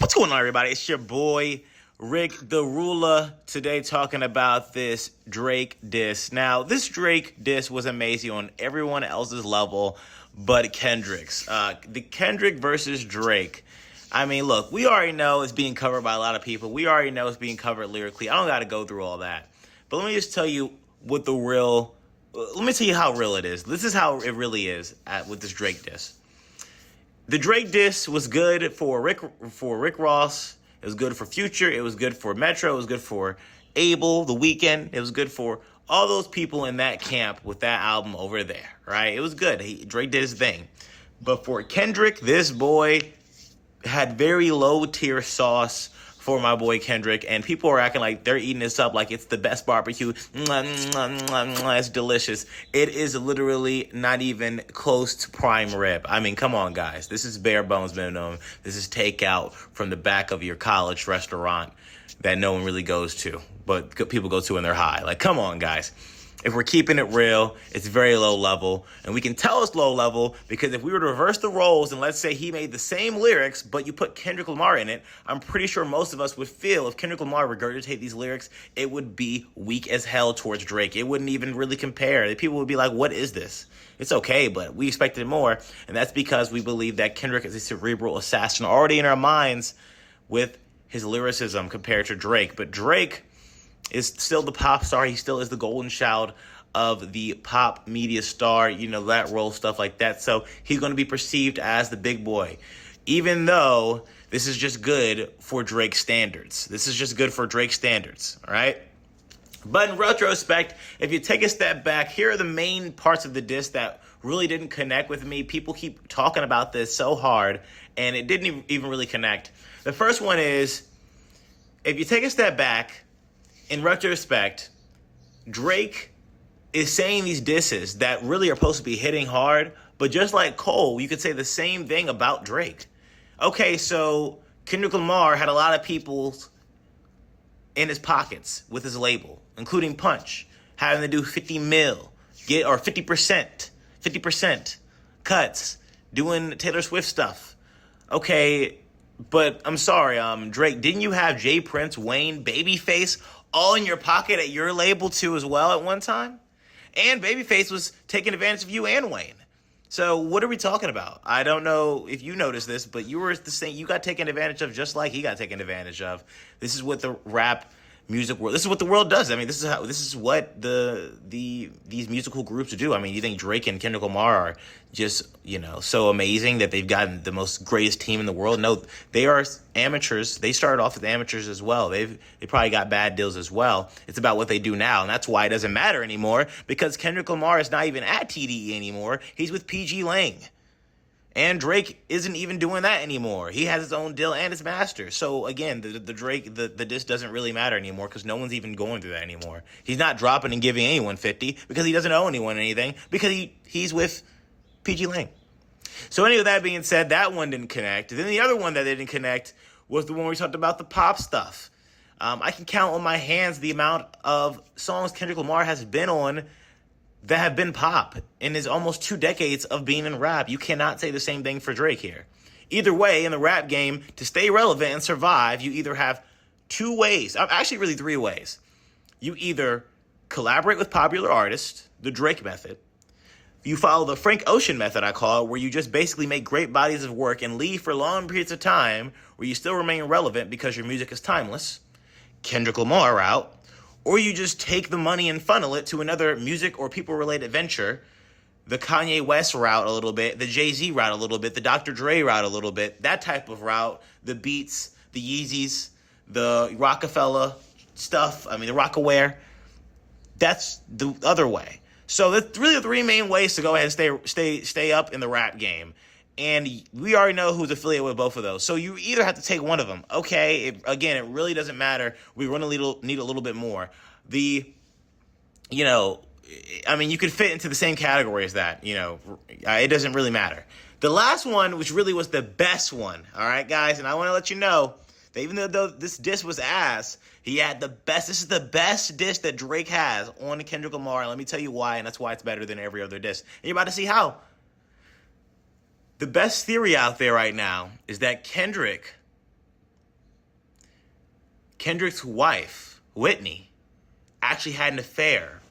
What's going on, everybody? It's your boy, Rick the Ruler, today talking about this Drake diss. Now, this Drake diss was amazing on everyone else's level but Kendrick's. The Kendrick versus Drake. I mean, look, we already know it's being covered by a lot of people. We already know it's being covered lyrically. I don't got to go through all that. But let me just tell you what the real... Let me tell you how real it is. This is how it really is with this Drake diss. The Drake diss was good for Rick Ross. It was good for Future. It was good for Metro. It was good for Abel, The Weeknd. It was good for all those people in that camp with that album over there, right? It was good. Drake did his thing. But for Kendrick, this boy had very low tier sauce for my boy Kendrick, and people are acting like they're eating this up like it's the best barbecue. It's delicious. It is literally not even close to prime rib. I mean, come on, guys. This is bare bones minimum. This is takeout from the back of your college restaurant that no one really goes to, but people go to when they're high. Like, come on, guys. If we're keeping it real, it's very low level. And we can tell it's low level because if we were to reverse the roles and let's say he made the same lyrics, but you put Kendrick Lamar in it, I'm pretty sure most of us would feel if Kendrick Lamar regurgitated these lyrics, it would be weak as hell towards Drake. It wouldn't even really compare. People would be like, what is this? It's okay, but we expected more. And that's because we believe that Kendrick is a cerebral assassin already in our minds with his lyricism compared to Drake. But Drake is still the pop star. He still is the golden child of the pop media star, that role, stuff like that. So he's going to be perceived as the big boy, even though this is just good for Drake standards. This is just good for Drake standards, all right? But in retrospect, if you take a step back, here are the main parts of the diss that really didn't connect with me. People keep talking about this so hard, and it didn't even really connect. The first one is, if you take a step back, in retrospect, Drake is saying these disses that really are supposed to be hitting hard, but just like Cole, you could say the same thing about Drake. Okay, so Kendrick Lamar had a lot of people in his pockets with his label, including Punch, having to do 50 mil, 50% cuts, doing Taylor Swift stuff. Okay, but I'm sorry, Drake, didn't you have Jay Prince, Wayne, Babyface all in your pocket at your label too as well at one time? And Babyface was taking advantage of you and Wayne. So what are we talking about? I don't know if you noticed this, but you were the same. You got taken advantage of just like he got taken advantage of. This is what the rap music world. This is what the world does. I mean, this is what these musical groups do. I mean, you think Drake and Kendrick Lamar are just so amazing that they've gotten the most greatest team in the world? No, they are amateurs. They started off as amateurs as well. They probably got bad deals as well. It's about what they do now, and that's why it doesn't matter anymore because Kendrick Lamar is not even at TDE anymore. He's with PG Lang. And Drake isn't even doing that anymore. He has his own deal and his master. So again, the Drake, the diss doesn't really matter anymore because no one's even going through that anymore. He's not dropping and giving anyone 50 because he doesn't owe anyone anything because he's with PG Lang. So anyway, that being said, that one didn't connect. Then the other one that didn't connect was the one we talked about, the pop stuff. I can count on my hands the amount of songs Kendrick Lamar has been on that have been pop in his almost 2 decades of being in rap. You cannot say the same thing for Drake here. Either way, in the rap game, to stay relevant and survive, you either have 2 ways, actually really 3 ways. You either collaborate with popular artists, the Drake method. You follow the Frank Ocean method, I call it, where you just basically make great bodies of work and leave for long periods of time where you still remain relevant because your music is timeless. Kendrick Lamar route. Or you just take the money and funnel it to another music or people-related venture, the Kanye West route a little bit, the Jay-Z route a little bit, the Dr. Dre route a little bit, that type of route, the Beats, the Yeezys, the Rockefeller stuff, the Rockaware. That's the other way. So that's really the 3 main ways to go ahead and stay up in the rap game. And we already know who's affiliated with both of those. So you either have to take one of them. Okay, it really doesn't matter. We're going to need a little bit more. You could fit into the same category as that. It doesn't really matter. The last one, which really was the best one, all right, guys? And I want to let you know that even though this diss was ass, he had the best. This is the best diss that Drake has on Kendrick Lamar. And let me tell you why, and that's why it's better than every other diss. And you're about to see how. The best theory out there right now is that Kendrick Kendrick's wife, Whitney, actually had an affair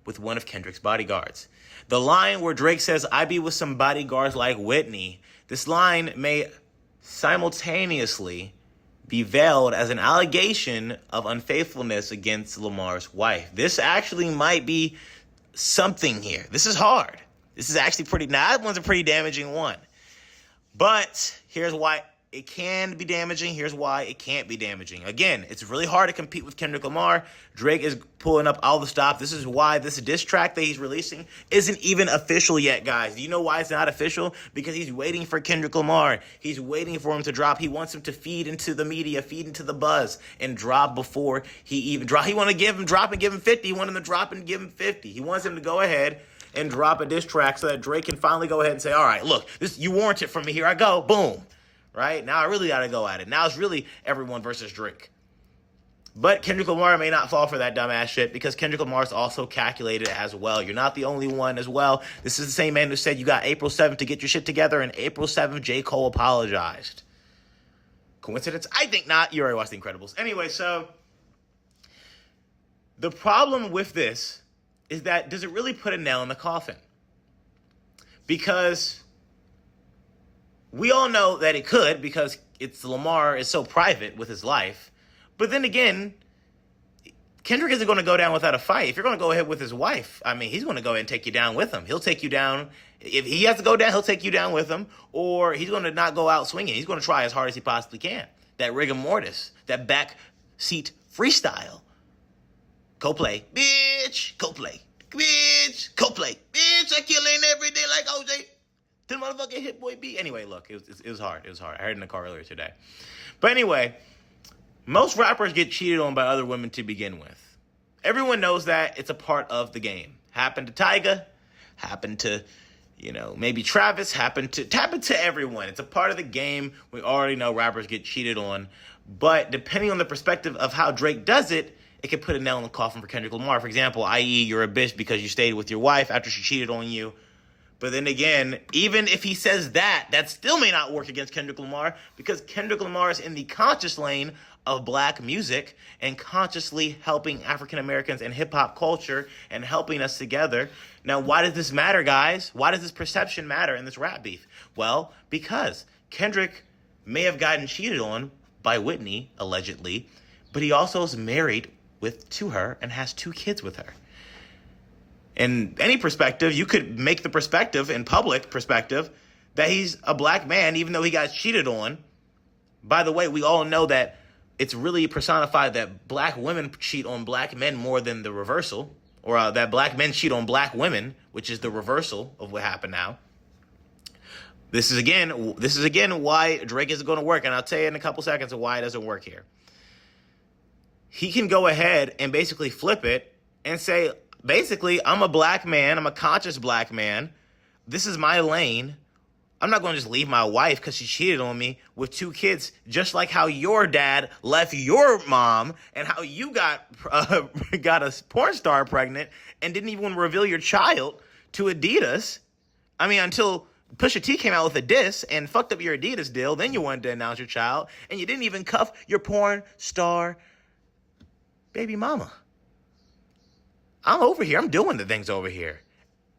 with one of Kendrick's bodyguards. The line where Drake says, "I be with some bodyguards like Whitney," this line may simultaneously be veiled as an allegation of unfaithfulness against Lamar's wife. This actually might be something here. This is hard. This is actually that one's a pretty damaging one. But here's why it can be damaging. Here's why it can't be damaging. Again, it's really hard to compete with Kendrick Lamar. Drake is pulling up all the stops. This is why this diss track that he's releasing isn't even official yet, guys. Do you know why it's not official? Because he's waiting for Kendrick Lamar. He's waiting for him to drop. He wants him to feed into the media, feed into the buzz, and drop before he even drop. He want to drop and give him 50. He want him to drop and give him 50. He wants him to go ahead and drop a diss track so that Drake can finally go ahead and say, all right, look, you warrant it from me. Here I go. Boom. Right? Now I really got to go at it. Now it's really everyone versus Drake. But Kendrick Lamar may not fall for that dumbass shit because Kendrick Lamar is also calculated as well. You're not the only one as well. This is the same man who said you got April 7th to get your shit together, and April 7th, J. Cole apologized. Coincidence? I think not. You already watched The Incredibles. Anyway, so the problem with this is that does it really put a nail in the coffin? Because we all know that it could because Lamar is so private with his life. But then again, Kendrick isn't going to go down without a fight. If you're going to go ahead with his wife, I mean, he's going to go ahead and take you down with him. He'll take you down. If he has to go down, he'll take you down with him. Or he's going to not go out swinging. He's going to try as hard as he possibly can. That rigor mortis, that backseat freestyle. Co-play. Bitch. Co-play. Bitch. Co-play. Bitch, I kill in every day like OJ. The motherfucking Hit Boy B. Anyway, look, it was hard. It was hard. I heard it in the car earlier today. But anyway, most rappers get cheated on by other women to begin with. Everyone knows that. It's a part of the game. Happened to Tyga. Happened to, maybe Travis. Happened to everyone. It's a part of the game. We already know rappers get cheated on. But depending on the perspective of how Drake does it, it can put a nail in the coffin for Kendrick Lamar. For example, i.e., you're a bitch because you stayed with your wife after she cheated on you. But then again, even if he says that still may not work against Kendrick Lamar because Kendrick Lamar is in the conscious lane of black music and consciously helping African Americans and hip hop culture and helping us together. Now, why does this matter, guys? Why does this perception matter in this rap beef? Well, because Kendrick may have gotten cheated on by Whitney, allegedly, but he also is married to her and has 2 kids with her. In any perspective, you could make the perspective, in public perspective, that he's a black man, even though he got cheated on. By the way, we all know that it's really personified that black women cheat on black men more than the reversal, or that black men cheat on black women, which is the reversal of what happened now. This is again why Drake isn't going to work, and I'll tell you in a couple seconds why it doesn't work here. He can go ahead and basically flip it and say, basically, I'm a black man. I'm a conscious black man. This is my lane. I'm not going to just leave my wife because she cheated on me with 2 kids, just like how your dad left your mom and how you got a porn star pregnant and didn't even reveal your child to Adidas. I mean, until Pusha T came out with a diss and fucked up your Adidas deal, then you wanted to announce your child, and you didn't even cuff your porn star baby mama. I'm over here. I'm doing the things over here.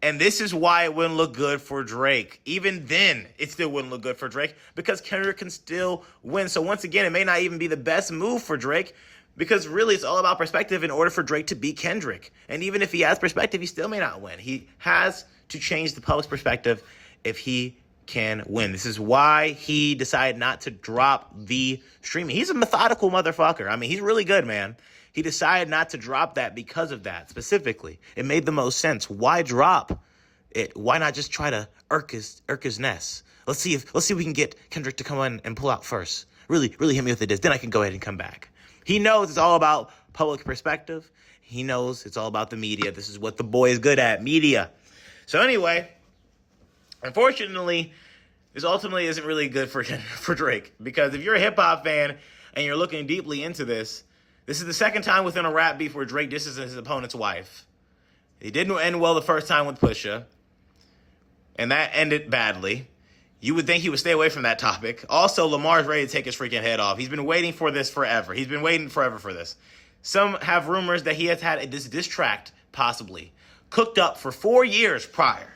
And this is why it wouldn't look good for Drake. Even then, it still wouldn't look good for Drake because Kendrick can still win. So once again, it may not even be the best move for Drake because really it's all about perspective in order for Drake to beat Kendrick. And even if he has perspective, he still may not win. He has to change the public's perspective if he can win. This is why he decided not to drop the streaming. He's a methodical motherfucker. I mean, he's really good, man. He decided not to drop that because of that specifically. It made the most sense. Why drop it? Why not just try to irk his nest? Let's see if we can get Kendrick to come in and pull out first. Really hit me with the diss. Then I can go ahead and come back. He knows it's all about public perspective. He knows it's all about the media. This is what the boy is good at, media. So anyway, unfortunately, this ultimately isn't really good for Drake because if you're a hip hop fan and you're looking deeply into this is the second time within a rap beef where Drake disses his opponent's wife. It didn't end well the first time with Pusha, and that ended badly. You would think he would stay away from that topic. Also, Lamar's ready to take his freaking head off. He's been waiting for this forever. He's been waiting forever for this. Some have rumors that he has had this diss track, possibly, cooked up for 4 years prior,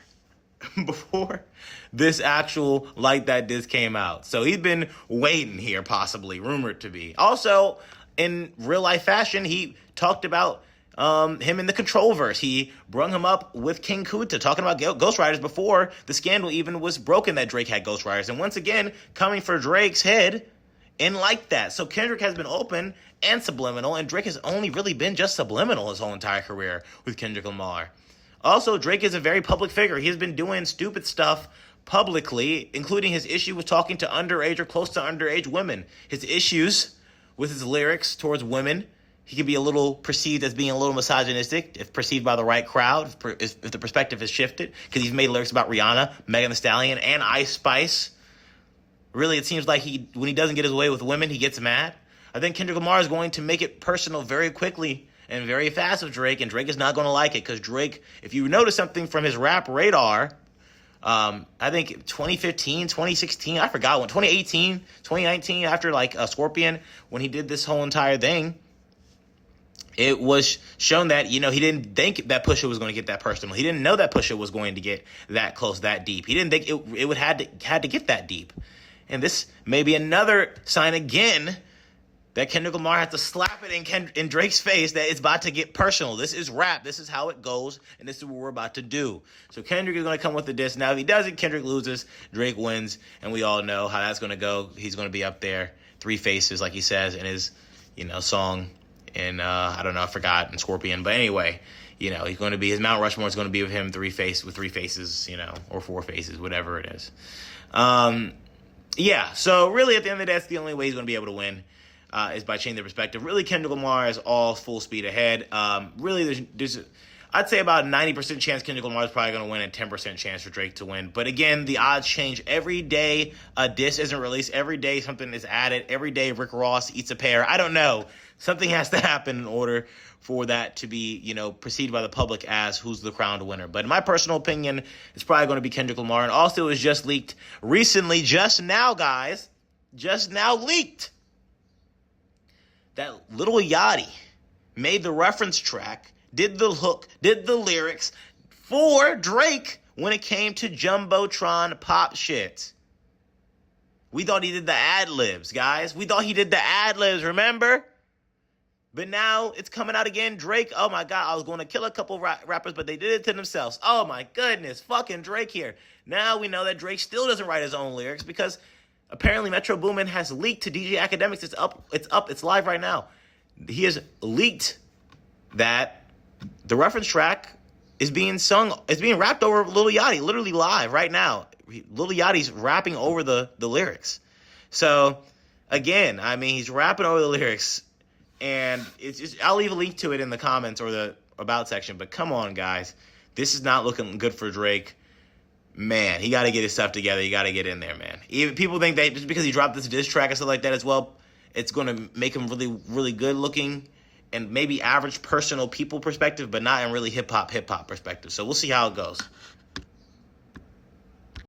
before this actual Like That diss came out. So he's been waiting here, possibly, rumored to be. Also, in real life fashion, he talked about him in the Controlverse. He brung him up with King Kunta, talking about ghostwriters before the scandal even was broken that Drake had ghostwriters. And once again, coming for Drake's head and Like That. So Kendrick has been open and subliminal, and Drake has only really been just subliminal his whole entire career with Kendrick Lamar. Also, Drake is a very public figure. He has been doing stupid stuff publicly, including his issue with talking to underage or close to underage women. His issues with his lyrics towards women. He can be a little perceived as being a little misogynistic if perceived by the right crowd, if the perspective has shifted, because he's made lyrics about Rihanna, Megan Thee Stallion, and Ice Spice. Really, it seems like when he doesn't get his way with women, he gets mad. I think Kendrick Lamar is going to make it personal very quickly and very fast with Drake, and Drake is not going to like it, because Drake, if you notice something from his rap radar, I think 2015, 2016, I forgot when, 2018, 2019, after Scorpion, when he did this whole entire thing, it was shown that, he didn't think that Pusha was going to get that personal. He didn't know that Pusha was going to get that close, that deep. He didn't think it would had to get that deep. And this may be another sign again that Kendrick Lamar has to slap it in Drake's face that it's about to get personal. This is rap. This is how it goes, and this is what we're about to do. So Kendrick is going to come with the diss. Now, if he doesn't, Kendrick loses, Drake wins, and we all know how that's going to go. He's going to be up there, 3 faces, like he says in his, song. And I don't know, I forgot, in Scorpion. But anyway, he's going to be, his Mount Rushmore is going to be with him, 3 faces, or 4 faces, whatever it is. Yeah, so really at the end of the day, that's the only way he's going to be able to win. Is by changing their perspective. Really, Kendrick Lamar is all full speed ahead. Really, there's I'd say about a 90% chance Kendrick Lamar is probably going to win, and 10% chance for Drake to win. But again, the odds change every day. A diss isn't released. Every day something is added. Every day Rick Ross eats a pear. I don't know. Something has to happen in order for that to be, perceived by the public as who's the crowned winner. But in my personal opinion, it's probably going to be Kendrick Lamar. And also, it was just leaked recently, just now, guys. Just now leaked that Lil Yachty made the reference track, did the hook, did the lyrics for Drake when it came to Jumbotron pop shit. We thought he did the ad-libs, guys. We thought he did the ad-libs, remember? But now it's coming out again. Drake, oh my God, I was going to kill a couple rappers, but they did it to themselves. Oh my goodness, fucking Drake here. Now we know that Drake still doesn't write his own lyrics because apparently Metro Boomin has leaked to DJ Academics. It's live right now. He has leaked that the reference track is being rapped over Lil Yachty, literally live right now. Lil Yachty's rapping over the lyrics. So, again, he's rapping over the lyrics, and I'll leave a link to it in the comments or the about section, but come on, guys. This is not looking good for Drake. Man, he got to get his stuff together. You got to get in there, man. Even people think that just because he dropped this diss track and stuff like that as well, it's going to make him really, really good looking and maybe average personal people perspective, but not in really hip hop perspective. So we'll see how it goes.